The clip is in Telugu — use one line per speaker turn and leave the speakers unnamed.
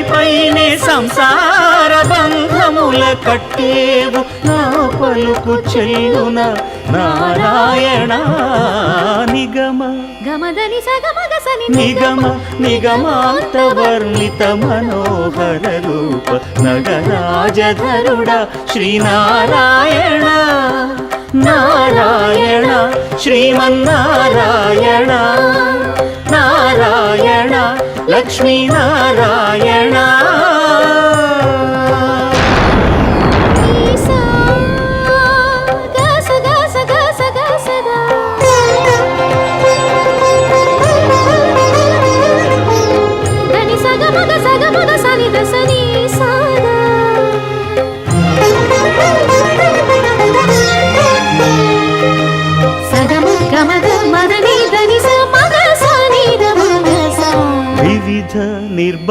పైనే సంసార బంధముల కట్టేవు నా పలుకు చెల్లున నారాయణ నిగమ
గమదని సగమగసని
నిగమ నిగమాంత వర్ణిత మనోహర రూప నగరాజధరుడ శ్రీనారాయణ నారాయణ శ్రీమన్నారాయణ నారాయణ లక్ష్మీనారాయణ వివిధ నిర్భ